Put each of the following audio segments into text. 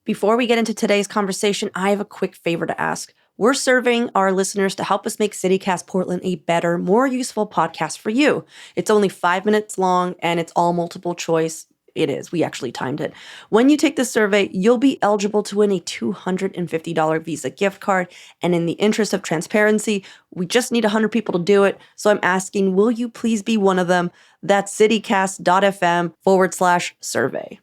Before we get into today's conversation, I have a quick favor to ask. We're serving our listeners to help us make CityCast Portland a better, more useful podcast for you. It's only 5 minutes long and it's all multiple choice. It is. We actually timed it. When you take this survey, you'll be eligible to win a $250 Visa gift card. And in the interest of transparency, we just need 100 people to do it. So I'm asking, will you please be one of them? That's citycast.fm/survey.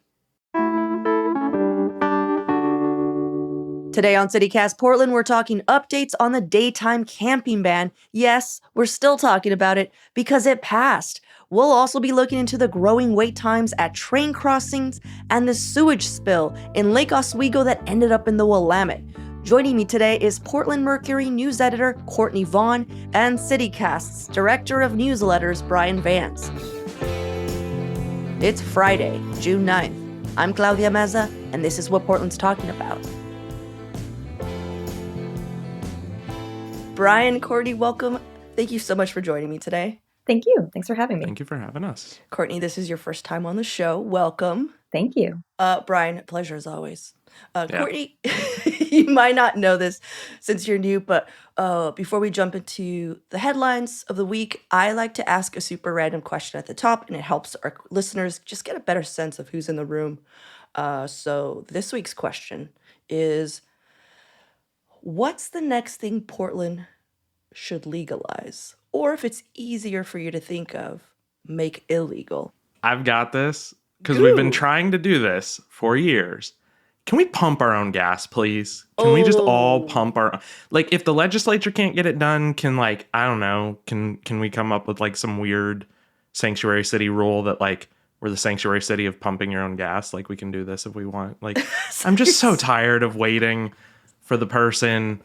Today on CityCast Portland, we're talking updates on the daytime camping ban. Yes, we're still talking about it because it passed. We'll also be looking into the growing wait times at train crossings and the sewage spill in Lake Oswego that ended up in the Willamette. Joining me today is Portland Mercury news editor Courtney Vaughn and CityCast's director of newsletters Brian Vance. It's Friday, June 9th. I'm Claudia Meza, and this is what Portland's talking about. Brian, Courtney, welcome. Thank you so much for joining me today. Thank you. Thanks for having me. Thank you for having us. Courtney, this is your first time on the show. Welcome. Thank you. Brian, pleasure as always. Courtney, you might not know this since you're new, but before we jump into the headlines of the week, I like to ask a super random question at the top, and it helps our listeners just get a better sense of who's in the room. So this week's question is, what's the next thing Portland should legalize? Or if it's easier for you to think of, make illegal. I've got this because we've been trying to do this for years. Can we pump our own gas, please? Can we just all pump our... Like, if the legislature can't get it done, can we come up with, some weird sanctuary city rule that, we're the sanctuary city of pumping your own gas? We can do this if we want. I'm just so tired of waiting for the person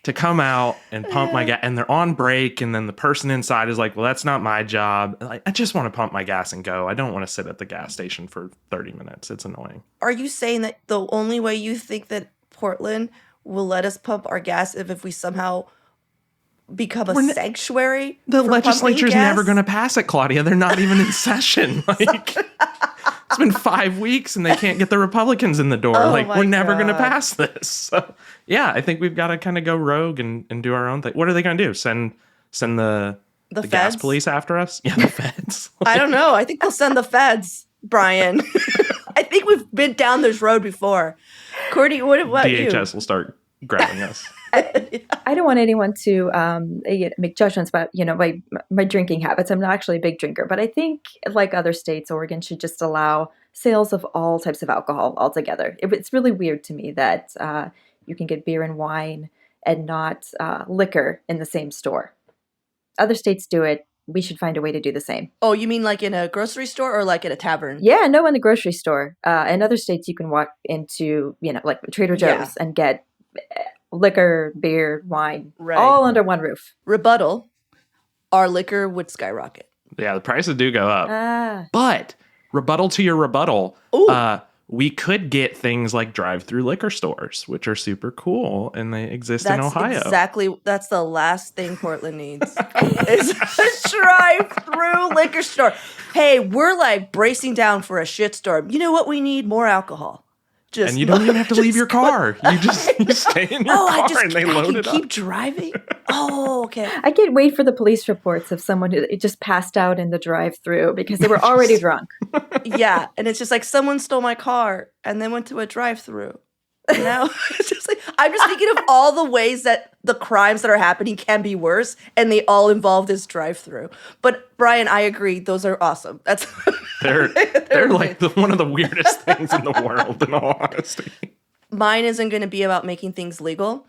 to come out and pump my gas, and they're on break, and then the person inside is like, well, that's not my job. I just want to pump my gas and go. I don't want to sit at the gas station for 30 minutes. It's annoying. Are you saying that the only way you think that Portland will let us pump our gas if we somehow become a sanctuary? The legislature's never going to pass it, Claudia. They're not even in session. It's been 5 weeks and they can't get the Republicans in the door. We're never going to pass this. So, yeah, I think we've got to kind of go rogue and do our own thing. What are they going to do? Send the gas police after us? Yeah, the feds. I don't know. I think they'll send the feds, Brian. I think we've been down this road before. Courtney, what about you? DHS will start grabbing us. I don't want anyone to make judgments about, my drinking habits. I'm not actually a big drinker, but I think like other states, Oregon should just allow sales of all types of alcohol altogether. It's really weird to me that you can get beer and wine and not liquor in the same store. Other states do it. We should find a way to do the same. Oh, you mean like in a grocery store or like at a tavern? Yeah, no, in the grocery store. In other states, you can walk into, like Trader Joe's and get liquor, beer, wine, all under one roof. Rebuttal, our liquor would skyrocket. Yeah, the prices do go up. But rebuttal to your rebuttal, we could get things like drive-through liquor stores, which are super cool, and they exist in Ohio. That's the last thing Portland needs is a drive-through liquor store. Hey, we're bracing down for a shitstorm. You know what we need? More alcohol. And you don't even have to leave your car. You stay in your car and they load it up. Keep driving? Oh, okay. I can't wait for the police reports of someone who just passed out in the drive-thru because they were already drunk. Yeah, and it's just someone stole my car and then went to a drive-thru. And now it's just I'm just thinking of all the ways that the crimes that are happening can be worse, and they all involve this drive-thru. But Brian, I agree, those are awesome. That's they're one of the weirdest things in the world, in all honesty. Mine isn't going to be about making things legal.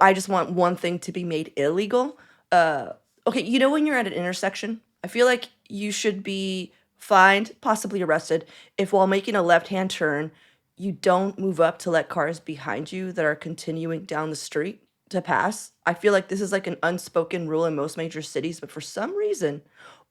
I just want one thing to be made illegal. Okay, when you're at an intersection, I feel like you should be fined, possibly arrested, if while making a left-hand turn, you don't move up to let cars behind you that are continuing down the street to pass. I feel like this is an unspoken rule in most major cities, but for some reason,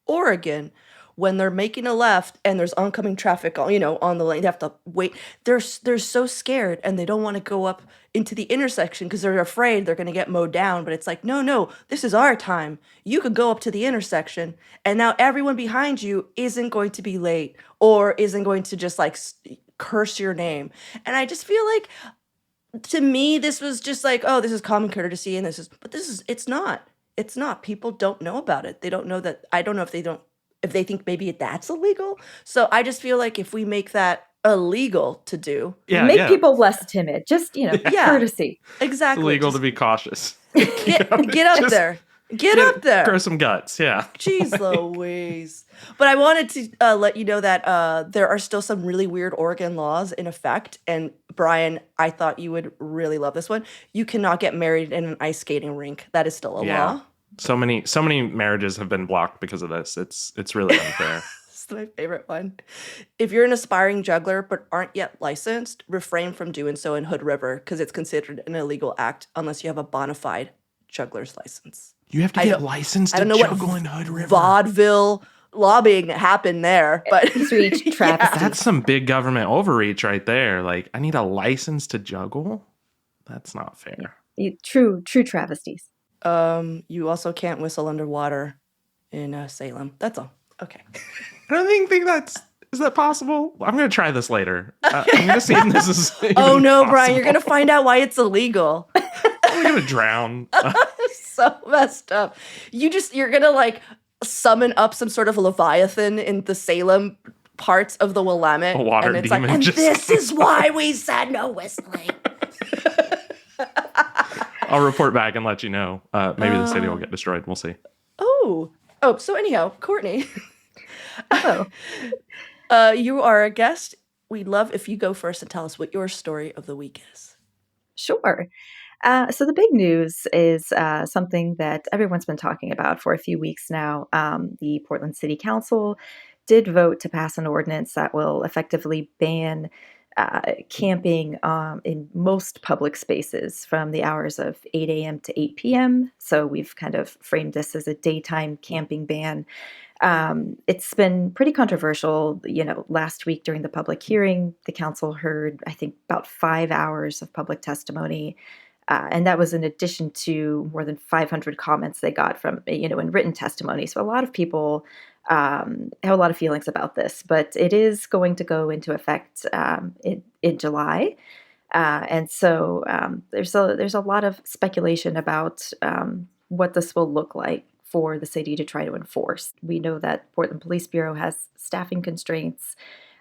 Oregon, when they're making a left and there's oncoming traffic, on the lane, they have to wait. They're so scared and they don't want to go up into the intersection because they're afraid they're going to get mowed down. But it's no, this is our time. You could go up to the intersection and now everyone behind you isn't going to be late or isn't going to just curse your name. And I just feel like, to me, this was just like, oh, this is common courtesy, and it's not. It's not. People don't know about it. They don't know that. I don't know if they think maybe that's illegal. So I just feel like if we make that illegal to do, make people less timid. Just, courtesy. Exactly. It's illegal to be cautious. Get up there. Get up there. Grow some guts, yeah. Jeez Louise. But I wanted to let you know that there are still some really weird Oregon laws in effect. And Brian, I thought you would really love this one. You cannot get married in an ice skating rink. That is still a law. So many marriages have been blocked because of this. It's really unfair. This is my favorite one. If you're an aspiring juggler but aren't yet licensed, refrain from doing so in Hood River because it's considered an illegal act unless you have a bona fide juggler's license. You have to get licensed to juggle in Hood River. Vaudeville lobbying happened there, but reach travesty. That's some big government overreach right there. Like, I need a license to juggle? That's not fair. True travesties. You also can't whistle underwater in Salem. That's all. Okay. I don't think is that possible? I'm going to try this later. I'm going to see if this is Oh no, possible. Brian, you're going to find out why it's illegal. I'm going to drown. So messed up. You're going to like summon up some sort of Leviathan in the Salem parts of the Willamette. A water and it's demon. Like, and this is why we said no whistling. I'll report back and let you know. Maybe the city will get destroyed. We'll see. Oh, so anyhow, Courtney. Oh. You are a guest. We'd love if you go first and tell us what your story of the week is. Sure. So the big news is something that everyone's been talking about for a few weeks now. The Portland City Council did vote to pass an ordinance that will effectively ban camping in most public spaces from the hours of 8 a.m. to 8 p.m. So we've kind of framed this as a daytime camping ban. It's been pretty controversial. Last week during the public hearing, the council heard, I think, about 5 hours of public testimony. And that was in addition to more than 500 comments they got from, in written testimony. So a lot of people have a lot of feelings about this, but it is going to go into effect in July. And so there's a lot of speculation about what this will look like for the city to try to enforce. We know that Portland Police Bureau has staffing constraints.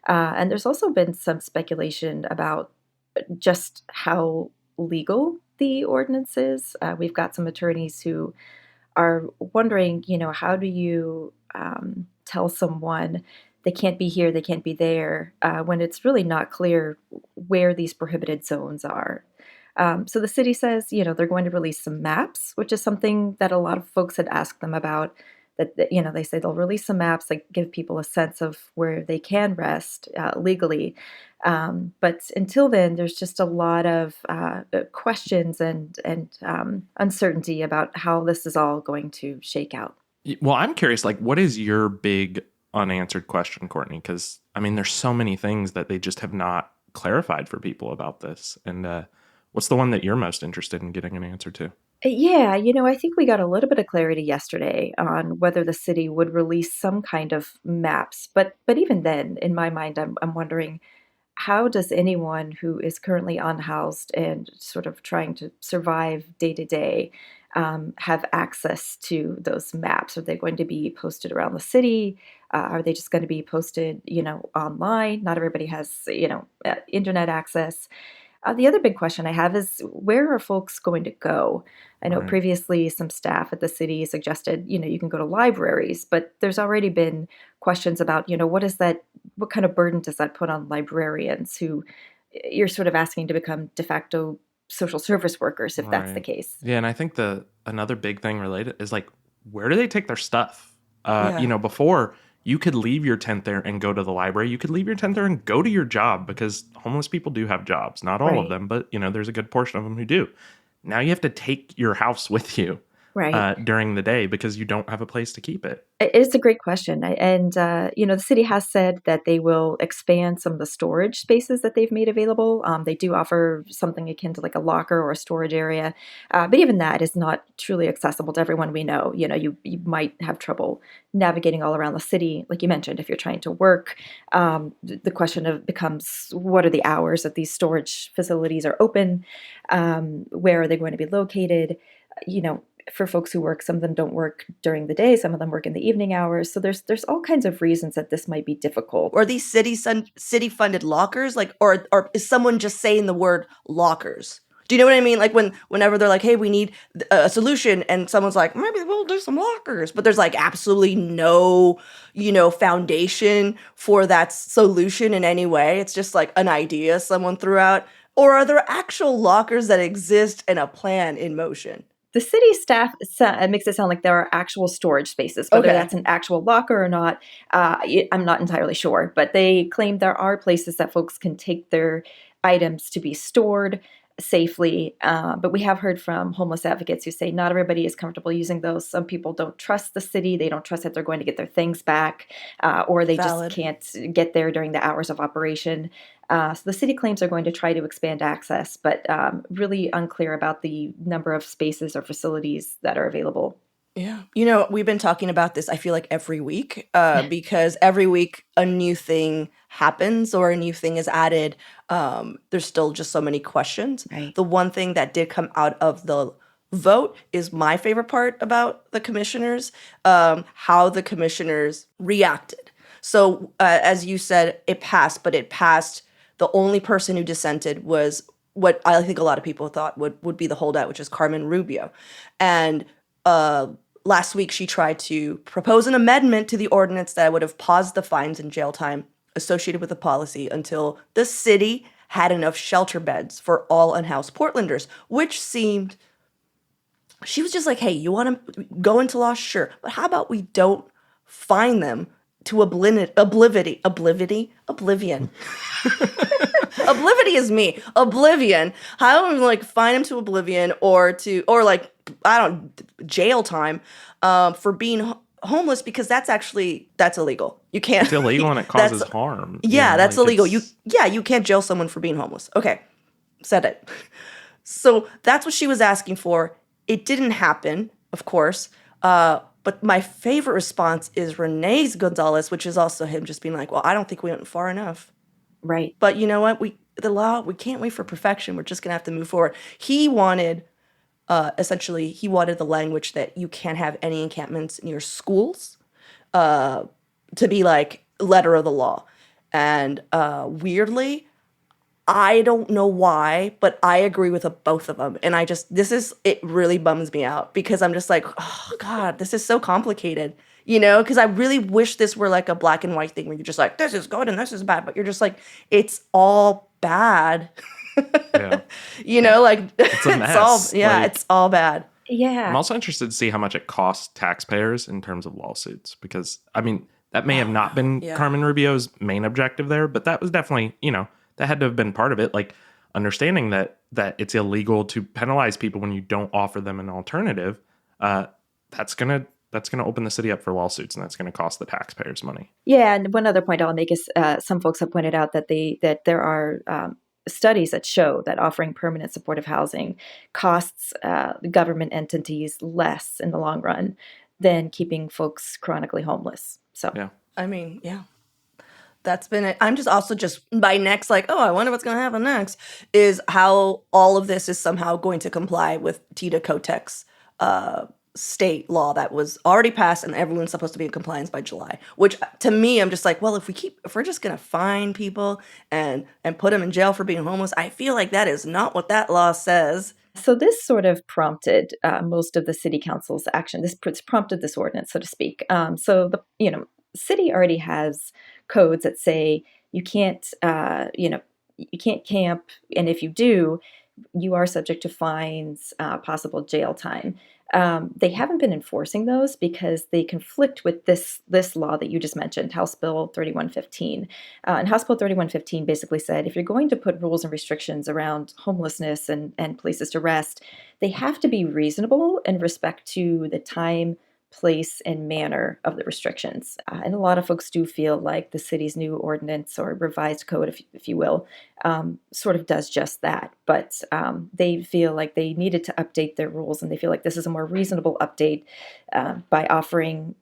And there's also been some speculation about just how legal the ordinance is. We've got some attorneys who are wondering, how do you tell someone they can't be here, they can't be there, when it's really not clear where these prohibited zones are. So the city says, they're going to release some maps, which is something that a lot of folks had asked them about. That they say they'll release some maps that give people a sense of where they can rest legally. But until then, there's just a lot of questions and uncertainty about how this is all going to shake out. Well, I'm curious, what is your big unanswered question, Courtney? Because, there's so many things that they just have not clarified for people about this. And what's the one that you're most interested in getting an answer to? Yeah, I think we got a little bit of clarity yesterday on whether the city would release some kind of maps. But even then, in my mind, I'm wondering, how does anyone who is currently unhoused and sort of trying to survive day to day have access to those maps? Are they going to be posted around the city? Are they just going to be posted, online? Not everybody has, internet access. The other big question I have is, where are folks going to go? I know previously some staff at the city suggested, you can go to libraries, but there's already been questions about, what kind of burden does that put on librarians who you're sort of asking to become de facto social service workers, if that's the case. Yeah, and I think another big thing related is, where do they take their stuff? Before, you could leave your tent there and go to the library. You could leave your tent there and go to your job, because homeless people do have jobs. Not all of them, but, there's a good portion of them who do. Now you have to take your house with you. Right. during the day because you don't have a place to keep it. It's a great question. And, the city has said that they will expand some of the storage spaces that they've made available. They do offer something akin to like a locker or a storage area. But even that is not truly accessible to everyone we know. You might have trouble navigating all around the city. Like you mentioned, if you're trying to work, the question of becomes what are the hours that these storage facilities are open? Where are they going to be located? For folks who work, some of them don't work during the day, some of them work in the evening hours. So there's all kinds of reasons that this might be difficult. Or these city funded lockers, like, or is someone just saying the word lockers? Do you know what I mean? Like whenever they're like, hey, we need a solution, and someone's like, maybe we'll do some lockers, but there's like absolutely no, foundation for that solution in any way. It's just like an idea someone threw out. Or are there actual lockers that exist and a plan in motion? The city staff makes it sound like there are actual storage spaces. Whether Okay. that's an actual locker or not, I'm not entirely sure. But they claim there are places that folks can take their items to be stored safely. But we have heard from homeless advocates who say not everybody is comfortable using those. Some people don't trust the city. They don't trust that they're going to get their things back, or they Valid. just can't get there during the hours of operation. So the city claims they're going to try to expand access, but really unclear about the number of spaces or facilities that are available. Yeah. We've been talking about this, I feel like every week, because every week a new thing happens or a new thing is added. There's still just so many questions. Right. The one thing that did come out of the vote is my favorite part about the commissioners, how the commissioners reacted. So as you said, it passed, but it passed. The only person who dissented was what I think a lot of people thought would be the holdout, which is Carmen Rubio. And last week, she tried to propose an amendment to the ordinance that would have paused the fines and jail time associated with the policy until the city had enough shelter beds for all unhoused Portlanders, which seemed, she was just like, hey, you want to go into law? Sure. But how about we don't fine them to oblivion. Oblivion is me. Oblivion. How do we like fine him to oblivion or like, I don't, jail time for being homeless, because that's illegal. You can't. It's illegal and it causes harm. Yeah, that's like illegal. You can't jail someone for being homeless. Okay. Said it. So that's what she was asking for. It didn't happen, of course. But my favorite response is Renee's Gonzalez, which is also him just being like, well, I don't think we went far enough. Right. But you know what? We can't wait for perfection. We're just going to have to move forward. He wanted, essentially, the language that you can't have any encampments in your schools to be like letter of the law. And weirdly, I don't know why, but I agree with both of them. And it really bums me out because I'm just like, oh God, this is so complicated, because I really wish this were like a black and white thing where you're just like, this is good and this is bad, but you're just like, it's all bad. Yeah. Like it's a mess. It's all bad. Yeah. I'm also interested to see how much it costs taxpayers in terms of lawsuits, because I mean, that may have not been Carmen Rubio's main objective there, but that was definitely, that had to have been part of it. Like understanding that it's illegal to penalize people when you don't offer them an alternative. That's gonna open the city up for lawsuits, and that's gonna cost the taxpayers money. Yeah, and one other point I'll make is some folks have pointed out that there are studies that show that offering permanent supportive housing costs government entities less in the long run than keeping folks chronically homeless. So yeah, I mean, yeah. That's been it. I'm just my next, like, oh, I wonder what's going to happen next, is how all of this is somehow going to comply with Tita Kotek's state law that was already passed and everyone's supposed to be in compliance by July. Which to me, I'm just like, well, if we're just going to fine people and put them in jail for being homeless, I feel like that is not what that law says. So this sort of prompted most of the city council's action. This prompted this ordinance, so to speak. So the city already has codes that say you can't camp, and if you do, you are subject to fines, possible jail time. They haven't been enforcing those because they conflict with this law that you just mentioned, House Bill 3115. And House Bill 3115 basically said if you're going to put rules and restrictions around homelessness and places to rest, they have to be reasonable in respect to the time, place, and manner of the restrictions. And a lot of folks do feel like the city's new ordinance or revised code, if you will, sort of does just that. But they feel like they needed to update their rules, and they feel like this is a more reasonable update by offering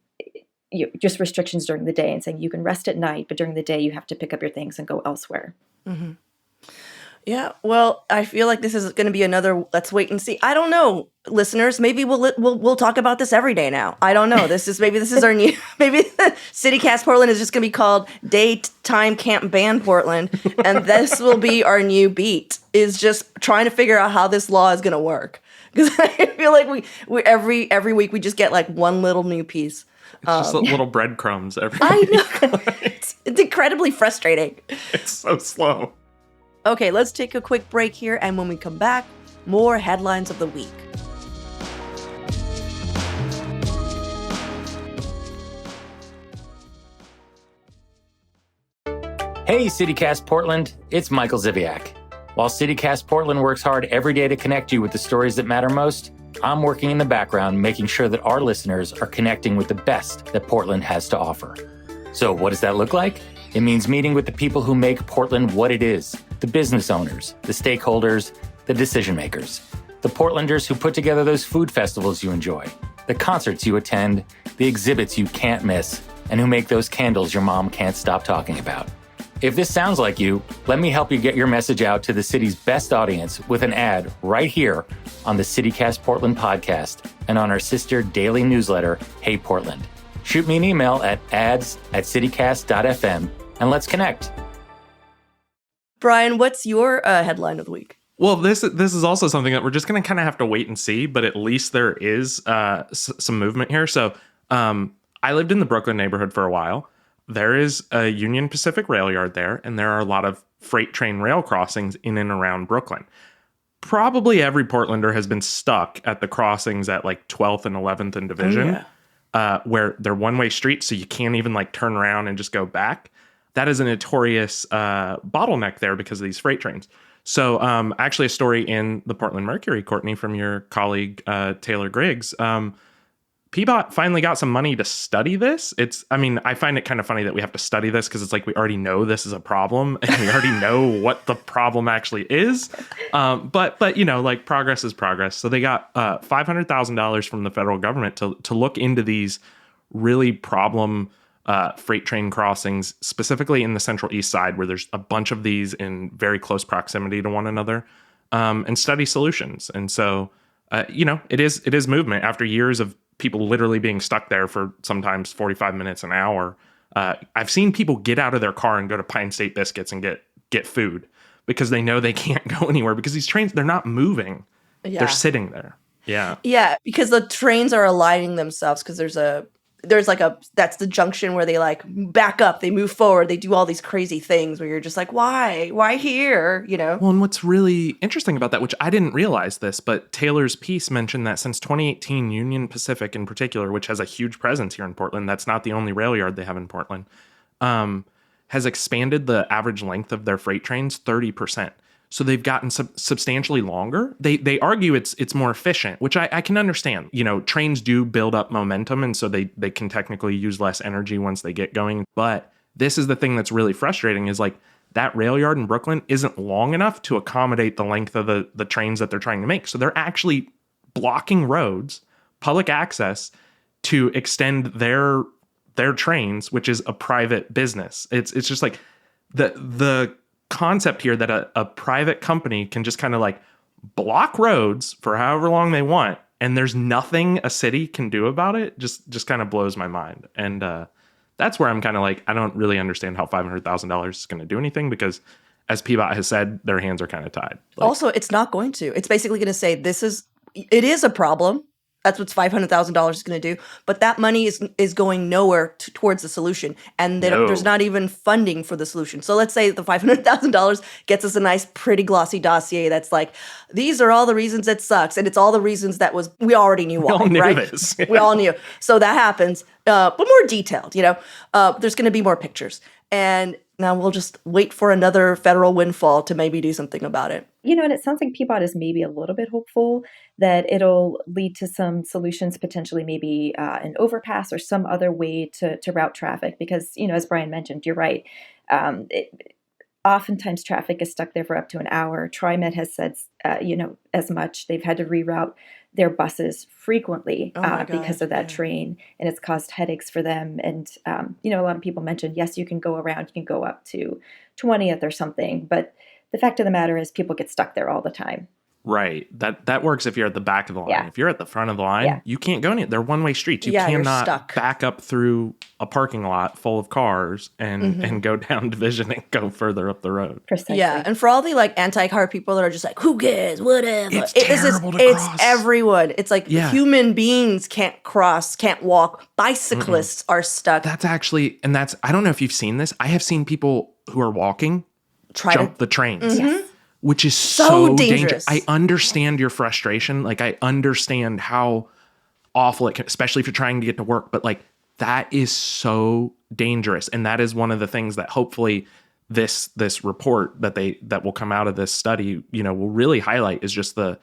just restrictions during the day and saying you can rest at night, but during the day you have to pick up your things and go elsewhere. Mm-hmm. Yeah, well, I feel like this is going to be another let's wait and see. I don't know, listeners. Maybe we'll talk about this every day now. I don't know. This is our new maybe CityCast Portland is just going to be called Daytime Camp Ban Portland, and this will be our new beat. Is just trying to figure out how this law is going to work, because I feel like we every week we just get like one little new piece. It's just little breadcrumbs every I week. know. It's incredibly frustrating. It's so slow. Okay, let's take a quick break here, and when we come back, more headlines of the week. Hey, CityCast Portland, it's Michael Ziviak. While CityCast Portland works hard every day to connect you with the stories that matter most, I'm working in the background making sure that our listeners are connecting with the best that Portland has to offer. So what does that look like? It means meeting with the people who make Portland what it is, the business owners, the stakeholders, the decision makers, the Portlanders who put together those food festivals you enjoy, the concerts you attend, the exhibits you can't miss, and who make those candles your mom can't stop talking about. If this sounds like you, let me help you get your message out to the city's best audience with an ad right here on the CityCast Portland podcast and on our sister daily newsletter, Hey Portland. Shoot me an email at ads@citycast.fm and let's connect. Brian, what's your headline of the week? Well, this is also something that we're just going to kind of have to wait and see, but at least there is some movement here. So I lived in the Brooklyn neighborhood for a while. There is a Union Pacific rail yard there, and there are a lot of freight train rail crossings in and around Brooklyn. Probably every Portlander has been stuck at the crossings at like 12th and 11th and Division, where they're one-way streets, so you can't even like turn around and just go back. That is a notorious bottleneck there because of these freight trains. So actually a story in the Portland Mercury, Courtney, from your colleague Taylor Griggs, PBOT finally got some money to study this. I find it kind of funny that we have to study this because it's like we already know this is a problem and we already know what the problem actually is. But you know, like progress is progress. So they got $500,000 from the federal government to look into these really problem freight train crossings, specifically in the Central East Side, where there's a bunch of these in very close proximity to one another, and study solutions. And so, you know, it is movement after years of people literally being stuck there for sometimes 45 minutes, an hour. I've seen people get out of their car and go to Pine State Biscuits and get food because they know they can't go anywhere because these trains, they're not moving. Yeah. They're sitting there. Yeah. Yeah, because the trains are aligning themselves because that's the junction where they like back up, they move forward, they do all these crazy things where you're just like, why here, you know? Well, and what's really interesting about that, which I didn't realize this, but Taylor's piece mentioned that since 2018, Union Pacific in particular, which has a huge presence here in Portland, that's not the only rail yard they have in Portland, has expanded the average length of their freight trains 30%. So they've gotten substantially longer. They argue it's more efficient, which I can understand. You know, trains do build up momentum, and so they can technically use less energy once they get going. But this is the thing that's really frustrating is like that rail yard in Brooklyn isn't long enough to accommodate the length of the trains that they're trying to make. So they're actually blocking roads, public access, to extend their trains, which is a private business. It's just like the concept here that a private company can just kind of like block roads for however long they want, and there's nothing a city can do about it just kind of blows my mind. And that's where I'm kind of like, I don't really understand how $500,000 is going to do anything because, as PBOT has said, their hands are kind of tied. Also, it's not going to. It's basically going to say it is a problem. That's what $500,000 is going to do. But that money is going nowhere towards the solution. And there's not even funding for the solution. So let's say the $500,000 gets us a nice, pretty glossy dossier that's like, these are all the reasons it sucks. And it's all the reasons we already knew why, We all knew right? this. We all knew. So that happens, but more detailed, there's going to be more pictures. And now we'll just wait for another federal windfall to maybe do something about it. And it sounds like Peabody is maybe a little bit hopeful that it'll lead to some solutions, potentially maybe an overpass or some other way to route traffic. Because, as Brian mentioned, you're right. Oftentimes traffic is stuck there for up to an hour. TriMet has said, as much. They've had to reroute their buses frequently because of that train, and it's caused headaches for them. And, a lot of people mentioned, yes, you can go around, you can go up to 20th or something, but the fact of the matter is people get stuck there all the time. Right. That works if you're at the back of the line. Yeah. If you're at the front of the line, you can't go anywhere. They're one-way streets. You you're cannot stuck. back up through a parking lot full of cars and go down Division and go further up the road. Precisely. Yeah, and for all the anti-car people that are just like, who cares, whatever. It's terrible to cross. It's everyone. It's like human beings can't cross, can't walk. Bicyclists are stuck. That's actually, I don't know if you've seen this. I have seen people who are walking jump the trains. Yes. Which is so dangerous. I understand your frustration. I understand how awful it can, especially if you're trying to get to work. But that is so dangerous, and that is one of the things that hopefully this report that will come out of this study, will really highlight is just the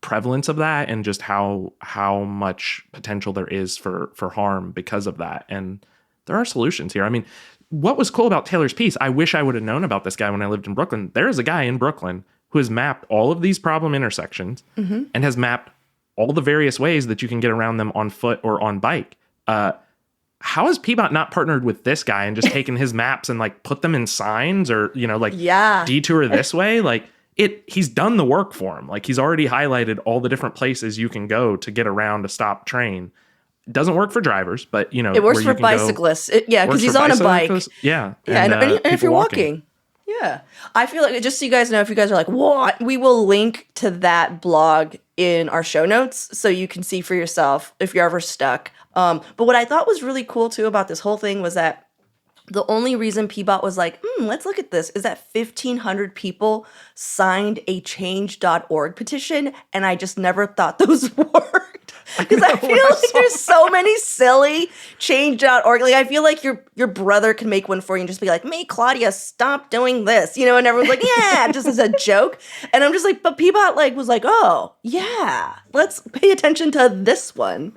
prevalence of that and just how much potential there is for harm because of that. And there are solutions here. I mean, what was cool about Taylor's piece, I wish I would have known about this guy when I lived in Brooklyn. There is a guy in Brooklyn who has mapped all of these problem intersections and has mapped all the various ways that you can get around them on foot or on bike. How has Peabody not partnered with this guy and just taken his maps and put them in signs or, detour this way? He's done the work for him. He's already highlighted all the different places you can go to get around a stopped train. It doesn't work for drivers, but it works for bicyclists. Because he's on a bike. Yeah. And if you're walking. Yeah. I feel like, just so you guys know, if you guys are like, what? We will link to that blog in our show notes so you can see for yourself if you're ever stuck. But what I thought was really cool too about this whole thing was that the only reason Peabody was like, let's look at this, is that 1,500 people signed a change.org petition, and I just never thought those worked. Because I feel like there's so many silly change.org. I feel like your brother can make one for you and just be like, "Make Claudia stop doing this," and everyone's like, "Yeah," just as a joke. And I'm just like, but Peabody was like, "Oh yeah, let's pay attention to this one."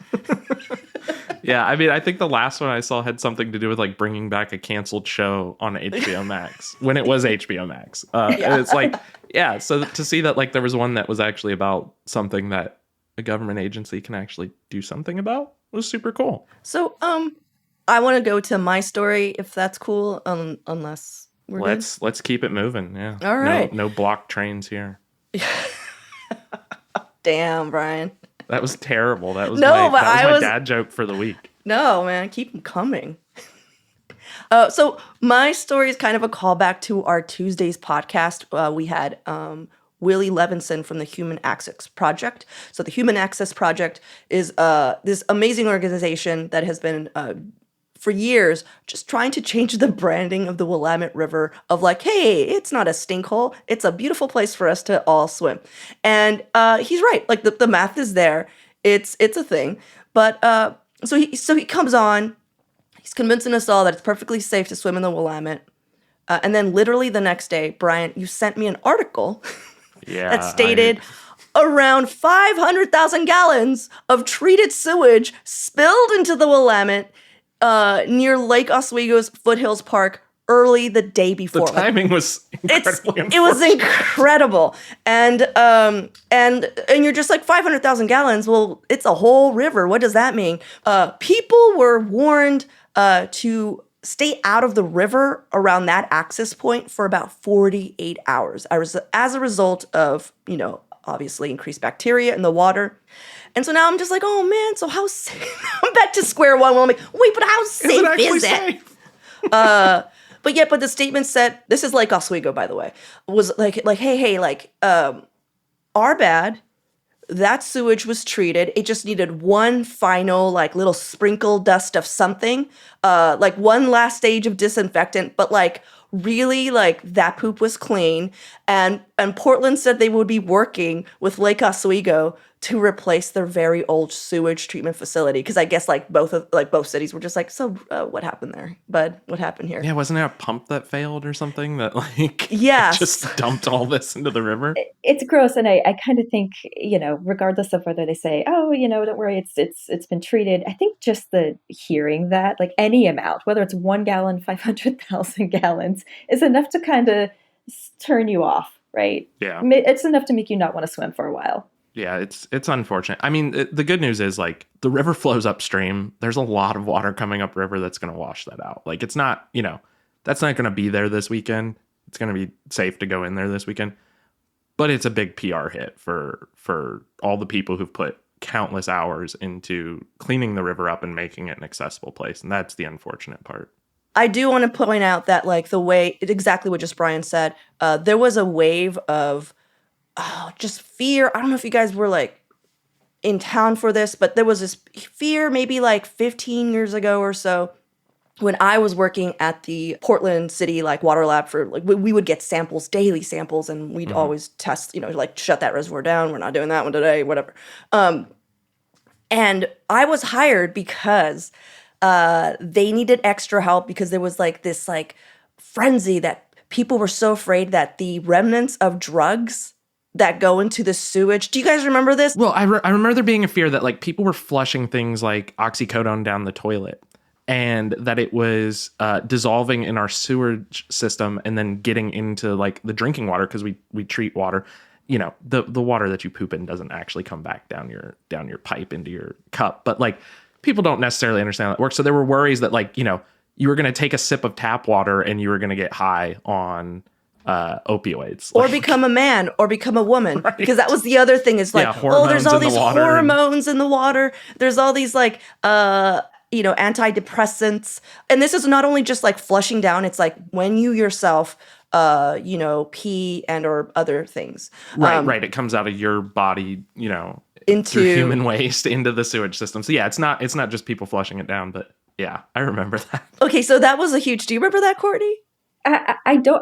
Yeah, I mean, I think the last one I saw had something to do with bringing back a canceled show on HBO Max when it was HBO Max. And it's so to see that there was one that was actually about something that a government agency can actually do something about was super cool. So, I want to go to my story if that's cool, unless we're good. Let's keep it moving. Yeah. All right. No block trains here. Damn, Brian. That was terrible. That was my dad joke for the week. No, man, keep them coming. So my story is kind of a callback to our Tuesday's podcast. We had Willie Levinson from the Human Access Project. So the Human Access Project is this amazing organization that has been for years just trying to change the branding of the Willamette River of hey, it's not a stink hole. It's a beautiful place for us to all swim. And he's right. The math is there. It's a thing. But so he comes on. He's convincing us all that it's perfectly safe to swim in the Willamette. And then literally the next day, Brian, you sent me an article that stated around 500,000 gallons of treated sewage spilled into the Willamette near Lake Oswego's Foothills Park early the day before. The timing was incredibly it was incredible. And you're just 500,000 gallons. Well, it's a whole river. What does that mean? People were warned to stay out of the river around that access point for about 48 hours as a result of, obviously increased bacteria in the water. And so now I'm just oh man, so how safe? I'm back to square one. Well, I'm like, wait, but how safe is it? But the statement said, this is Lake Oswego, by the way, was hey, our bad. that sewage was treated. It just needed one final, like, little sprinkle dust of something, like one last stage of disinfectant, but like really, like, that poop was clean. And Portland said they would be working with Lake Oswego to replace their very old sewage treatment facility, because I guess both cities were just like, so what happened there, bud? What happened here? Yeah, wasn't there a pump that failed or something that Yes. just dumped all this into the river? It's gross, and I kind of think, regardless of whether they say, oh, don't worry, it's been treated. I think just the hearing that, like, any amount, whether it's 1 gallon, 500,000 gallons, is enough to kind of turn you off, right? Yeah, it's enough to make you not want to swim for a while. Yeah, it's unfortunate. I mean, the good news is, like, the river flows upstream. There's a lot of water coming upriver that's going to wash that out. Like, it's not, that's not going to be there this weekend. It's going to be safe to go in there this weekend. But it's a big PR hit for all the people who've put countless hours into cleaning the river up and making it an accessible place. And that's the unfortunate part. I do want to point out that, like, exactly what just Brian said, there was a wave of just fear. I don't know if you guys were, like, in town for this, but there was this fear maybe like 15 years ago or so when I was working at the Portland City, like, water lab for, like, we would get daily samples, and we'd always test, like, shut that reservoir down. We're not doing that one today, whatever. And I was hired because they needed extra help because there was, like, this, like, frenzy that people were so afraid that the remnants of drugs that go into the sewage. Do you guys remember this? Well, I remember there being a fear that, like, people were flushing things like oxycodone down the toilet, and that it was dissolving in our sewage system and then getting into, like, the drinking water, because we treat water. The water that you poop in doesn't actually come back down your pipe into your cup. But, like, people don't necessarily understand how that works. So there were worries that, like, you were going to take a sip of tap water and you were going to get high on opioids, or become a man, or become a woman, right? Because that was the other thing, is like, there's all these hormones in the water, there's all these, like, antidepressants, and this is not only just, like, flushing down, it's like when you yourself pee and or other things, right, it comes out of your body, into through human waste into the sewage system. So yeah, it's not just people flushing it down, but yeah, I remember that. Okay, so that was a huge. Do you remember that, Courtney? I don't.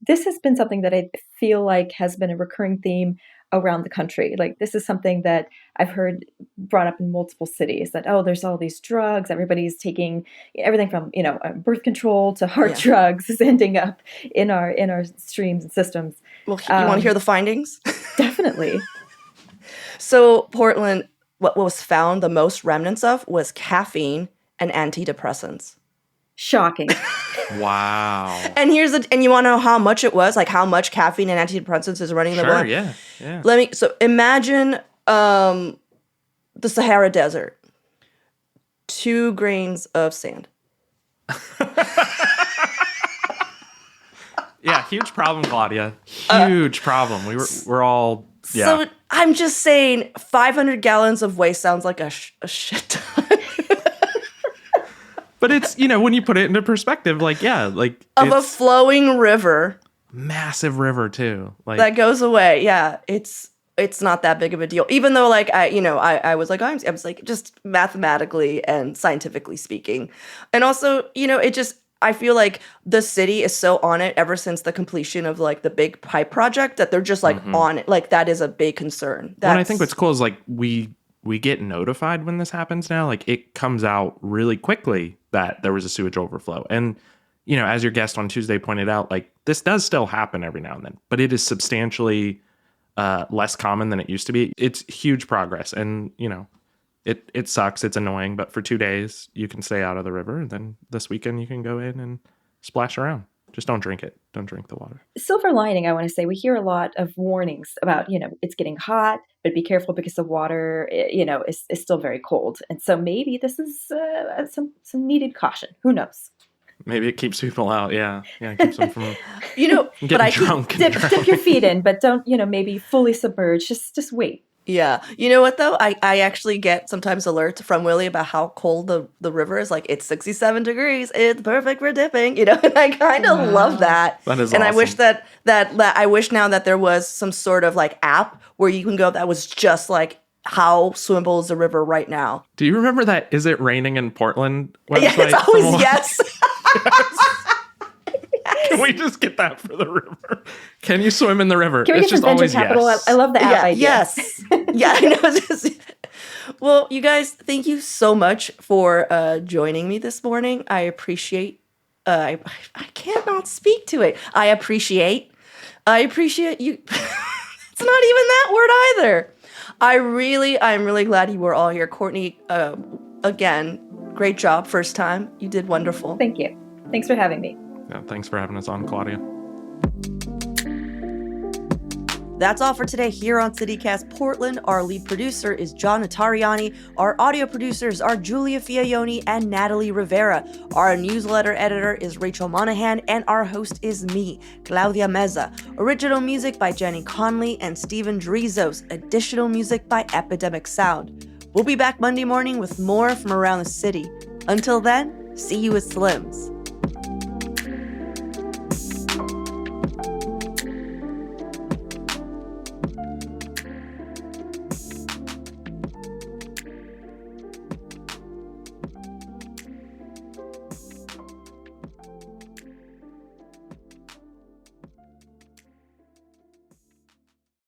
This has been something that I feel like has been a recurring theme around the country. Like, this is something that I've heard brought up in multiple cities, that, there's all these drugs. Everybody's taking everything from, birth control to hard drugs is ending up in our streams and systems. Well, you want to hear the findings? Definitely. So Portland, what was found the most remnants of was caffeine and antidepressants. Shocking. Wow. And and you want to know how much it was? Like, how much caffeine and antidepressants is running the blood? Yeah. So imagine the Sahara Desert. 2 grains of sand. Yeah, huge problem, Claudia. Huge problem. We're all, yeah. So I'm just saying, 500 gallons of waste sounds like a shit ton. But it's, when you put it into perspective, like, yeah, like, of a flowing river. Massive river too. Like, that goes away. Yeah. It's not that big of a deal. Even though, like, I was like, I was like, just mathematically and scientifically speaking. And also, I feel like the city is so on it ever since the completion of, like, the big pipe project, that they're just, like, on it. Like, that is a big concern. Well, and I think what's cool is, like, we get notified when this happens now. Like, it comes out really quickly that there was a sewage overflow. And, as your guest on Tuesday pointed out, like, this does still happen every now and then, but it is substantially less common than it used to be. It's huge progress. And, it sucks. It's annoying. But for 2 days, you can stay out of the river. And then this weekend, you can go in and splash around. Just don't drink it. Don't drink the water. Silver lining, I want to say, we hear a lot of warnings about, it's getting hot, but be careful because the water, is still very cold. And so maybe this is some needed caution. Who knows? Maybe it keeps people out. Yeah. Yeah. It keeps them from but I drunk. Dip your feet in, but don't, maybe fully submerge. Just wait. Yeah. You know what though? I actually get sometimes alerts from Willie about how cold the river is. Like, it's 67 degrees. It's perfect for dipping. You know, and I kind of love that. That is and awesome. I wish that I wish now that there was some sort of like app where you can go that was just like how swimmable is the river right now. Do you remember that Is It Raining in Portland website? Yeah, it's always from a while- yes. Can we just get that for the river? Can you swim in the river? Can we It's get just some venture always capital? yes. I love the app idea. Yes. Yeah, I know. Well, you guys, thank you so much for joining me this morning. I appreciate. I cannot speak to it. I appreciate you. It's not even that word either. I'm really glad you were all here, Courtney. Again, great job, first time. You did wonderful. Thank you. Thanks for having me. Yeah, thanks for having us on, Claudia. That's all for today here on CityCast Portland. Our lead producer is John Notariani. Our audio producers are Julia Fiaioni and Natalie Rivera. Our newsletter editor is Rachel Monahan, and our host is me, Claudia Meza. Original music by Jenny Conley and Steven Drizos. Additional music by Epidemic Sound. We'll be back Monday morning with more from around the city. Until then, see you at Slim's.